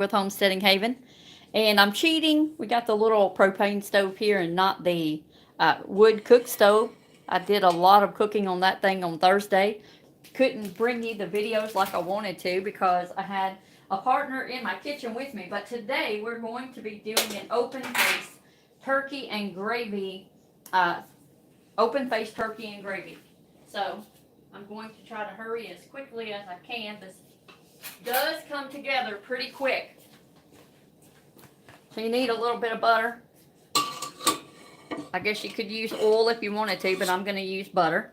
with Homesteading Haven. And I'm cheating. We got the little propane stove here and not the wood cook stove. I did a lot of cooking on that thing on Thursday. Couldn't bring you the videos like I wanted to because I had a partner in my kitchen with me. But today we're going to be doing an open face turkey and gravy, open face turkey and gravy. So I'm going to try to hurry as quickly as I can. This does come together pretty quick. So you need a little bit of butter. I guess you could use oil if you wanted to, but I'm going to use butter.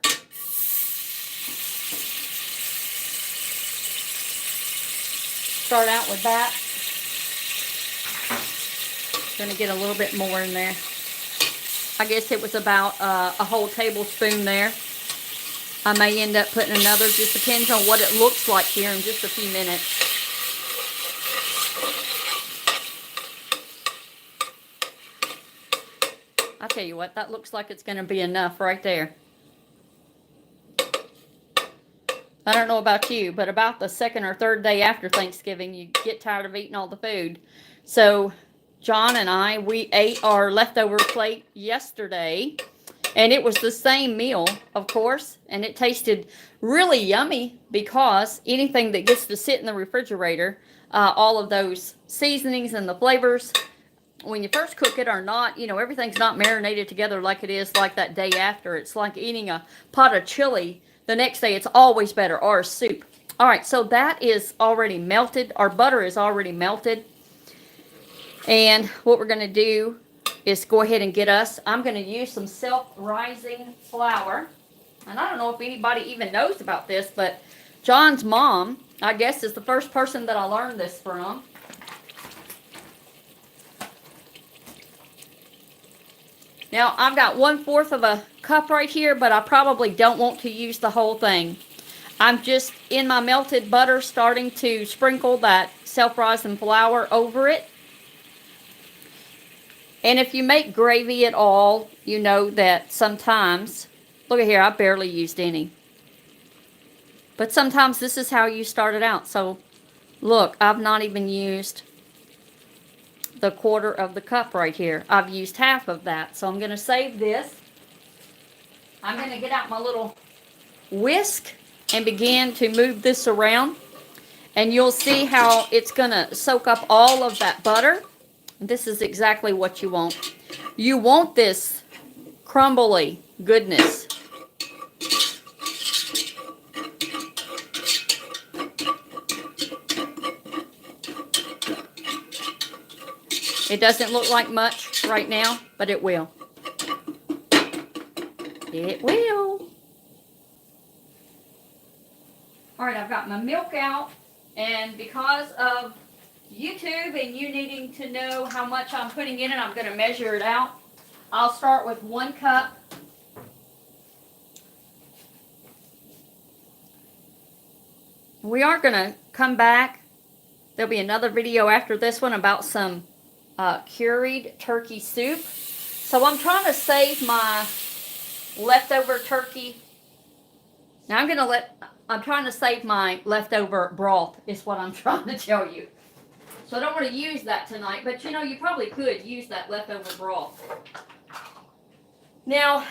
Start out with that. Going to get a little bit more in there. I guess it was about a whole tablespoon there. I may end up putting another, just depends on what it looks like here in just a few minutes. I'll tell you what, that looks like it's going to be enough right there. I don't know about you, but about the second or third day after Thanksgiving, you get tired of eating all the food. So John and I, we ate our leftover plate yesterday. And it was the same meal, of course, and it tasted really yummy because anything that gets to sit in the refrigerator, all of those seasonings and the flavors, when you first cook it are not, everything's not marinated together like it is like that day after. It's like eating a pot of chili the next day. It's always better, or a soup. All right, so that is already melted. Our butter is already melted. And what we're going to do is go ahead and I'm going to use some self-rising flour. And I don't know if anybody even knows about this, but John's mom, I guess, is the first person that I learned this from. Now, I've got 1/4 of a cup right here, but I probably don't want to use the whole thing. I'm just in my melted butter starting to sprinkle that self-rising flour over it. And if you make gravy at all, you know that sometimes, look at here, I barely used any. But sometimes this is how you start it out. So, look, I've not even used the 1/4 of the cup right here. I've used half of that. So I'm going to save this. I'm going to get out my little whisk and begin to move this around. And you'll see how it's going to soak up all of that butter. This is exactly what you want. You want this crumbly goodness. It doesn't look like much right now, but it will. It will. All right, I've got my milk out, and because of YouTube and you needing to know how much I'm putting in it, I'm going to measure it out. I'll start with 1 cup. We are going to come back. There'll be another video after this one about some curried turkey soup. So I'm trying to save my leftover turkey. Now I'm trying to save my leftover broth is what I'm trying to tell you. So I don't want to use that tonight, but you probably could use that leftover broth. Now,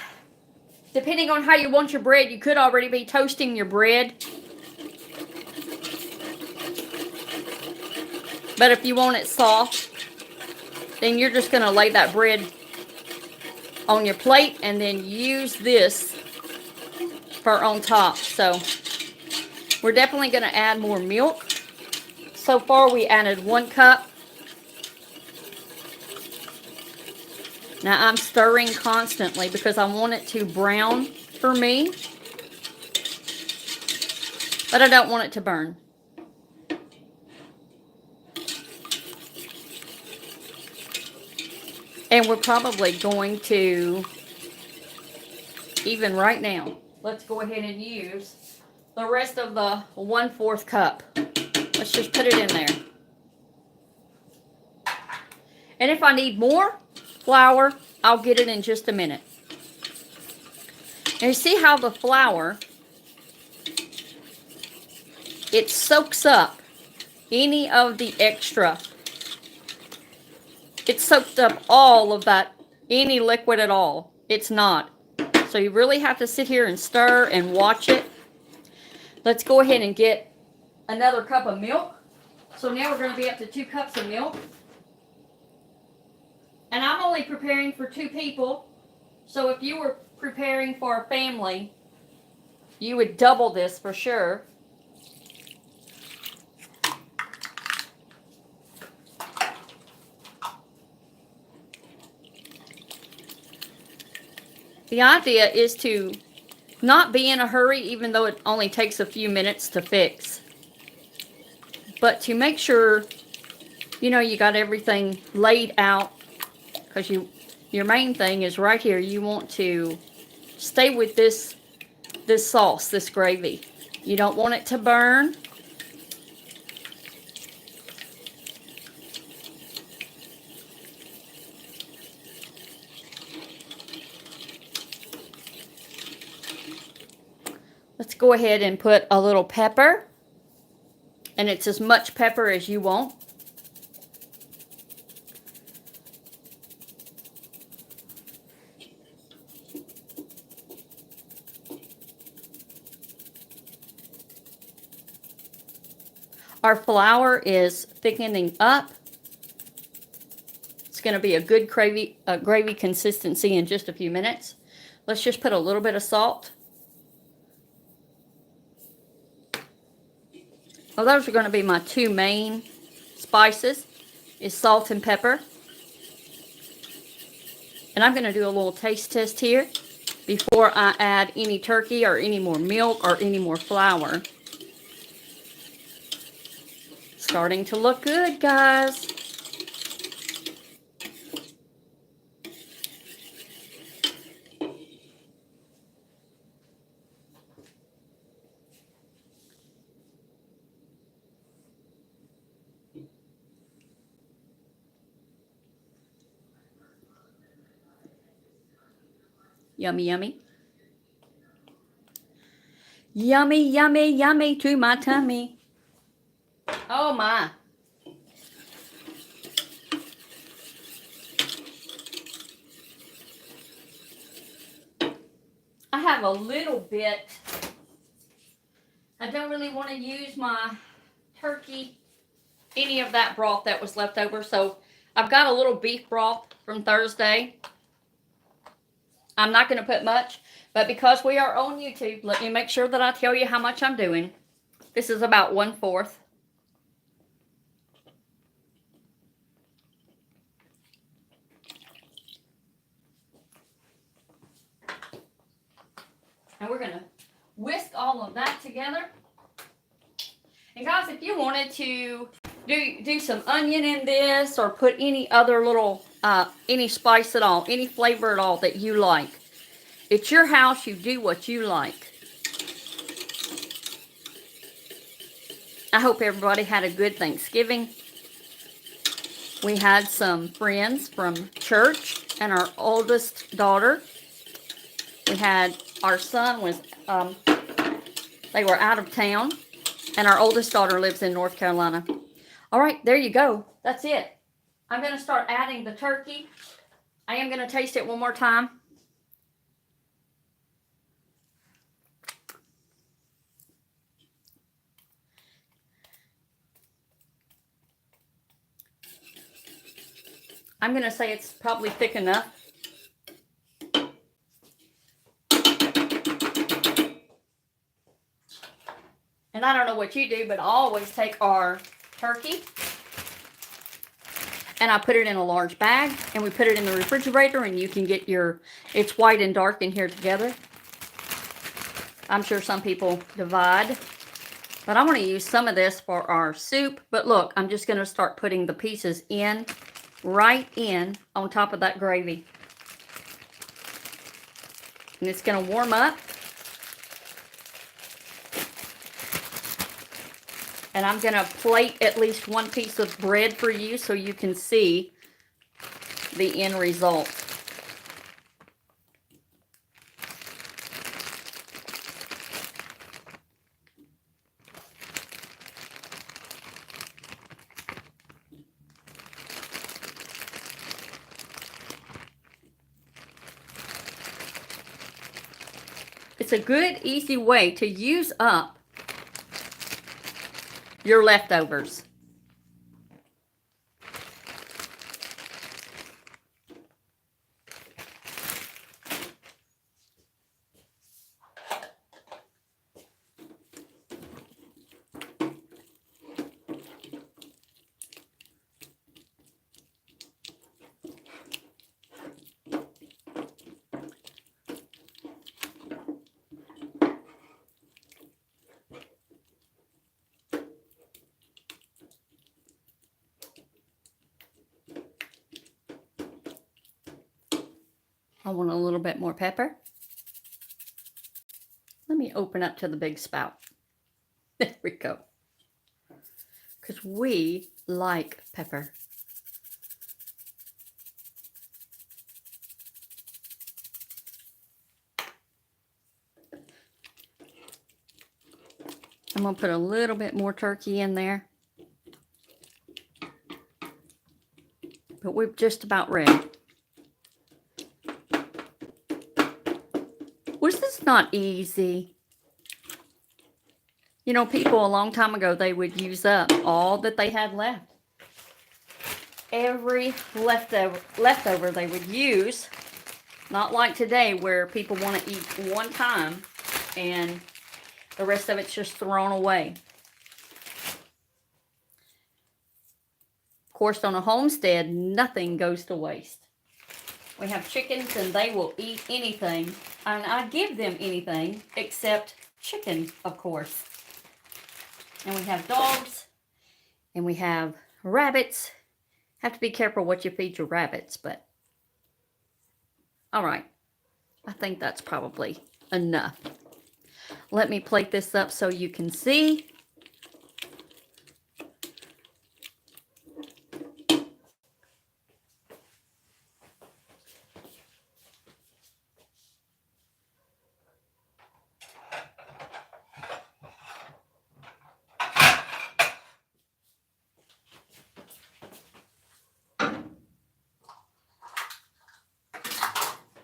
depending on how you want your bread, you could already be toasting your bread. But if you want it soft, then you're just going to lay that bread on your plate and then use this for on top. So we're definitely going to add more milk. So far, we added 1 cup. Now, I'm stirring constantly because I want it to brown for me. But I don't want it to burn. And we're probably going to, even right now, let's go ahead and use the rest of the 1/4 cup. Let's just put it in there. And if I need more flour, I'll get it in just a minute. And you see how the flour, it soaks up any of the extra. It soaked up all of that, any liquid at all. It's not. So you really have to sit here and stir and watch it. Let's go ahead and get another cup of milk. So now we're going to be up to 2 cups of milk. And I'm only preparing for 2 people. So if you were preparing for a family, you would double this for sure. The idea is to not be in a hurry, even though it only takes a few minutes to fix. But to make sure, you know, you got everything laid out, because your main thing is right here. You want to stay with this sauce, this gravy. You don't want it to burn. Let's go ahead and put a little pepper. And it's as much pepper as you want. Our flour is thickening up. It's going to be a good gravy consistency in just a few minutes. Let's just put a little bit of salt. Well, those are going to be my 2 main spices, is salt and pepper. And I'm going to do a little taste test here before I add any turkey or any more milk or any more flour. Starting to look good, guys. Yummy, yummy. Yummy, yummy, yummy to my tummy. Oh my. I have a little bit. I don't really want to use my turkey, any of that broth that was left over. So I've got a little beef broth from Thursday. I'm not going to put much, but because we are on YouTube, let me make sure that I tell you how much I'm doing. This is about 1/4. And we're going to whisk all of that together. And guys, if you wanted to do some onion in this or put any other little, any spice at all, any flavor at all that you like, it's your house. You do what you like. I hope everybody had a good Thanksgiving. We had some friends from church and our oldest daughter. We had, our son was, they were out of town. And our oldest daughter lives in North Carolina. All right, there you go. That's it. I'm going to start adding the turkey. I am going to taste it one more time. I'm going to say it's probably thick enough. And I don't know what you do, but I always take our turkey and I put it in a large bag and we put it in the refrigerator, and you can get your, it's white and dark in here together. I'm sure some people divide, but I want to use some of this for our soup. But look, I'm just going to start putting the pieces in, right in on top of that gravy. And it's going to warm up. And I'm going to plate at least 1 piece of bread for you so you can see the end result. It's a good, easy way to use up your leftovers. I want a little bit more pepper. Let me open up to the big spout. There we go. Because we like pepper. I'm going to put a little bit more turkey in there. But we're just about ready. Was this not easy? You know, people a long time ago, they would use up all that they had left. Every leftover they would use. Not like today where people want to eat one time and the rest of it's just thrown away. Of course, on a homestead, nothing goes to waste. We have chickens and they will eat anything. And I give them anything except chicken, of course. And we have dogs and we have rabbits. Have to be careful what you feed your rabbits, but all right. I think that's probably enough. Let me plate this up so you can see.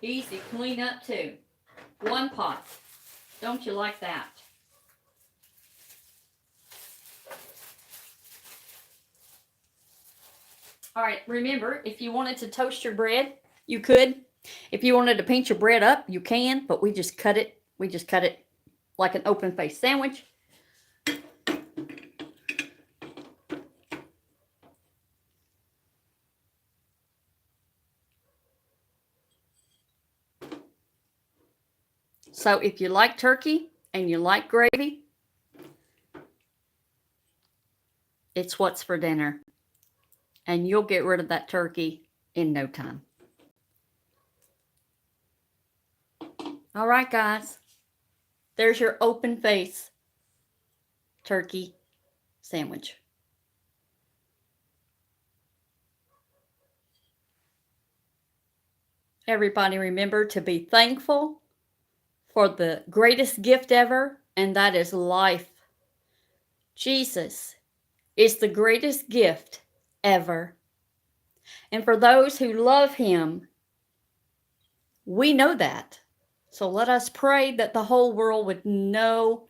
Easy clean up too. One pot. Don't you like that? All right, remember, if you wanted to toast your bread, you could. If you wanted to pinch your bread up, you can, but we just cut it. We just cut it like an open-faced sandwich. So if you like turkey and you like gravy, it's what's for dinner. And you'll get rid of that turkey in no time. All right, guys. There's your open face turkey sandwich. Everybody remember to be thankful for the greatest gift ever, and that is life. Jesus is the greatest gift ever. And for those who love him, we know that. So let us pray that the whole world would know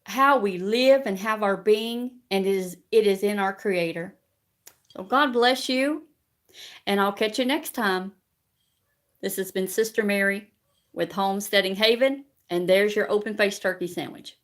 how we live and have our being, and it is in our Creator. So God bless you, and I'll catch you next time. This has been Sister Mary with Homesteading Haven, and there's your open-faced turkey sandwich.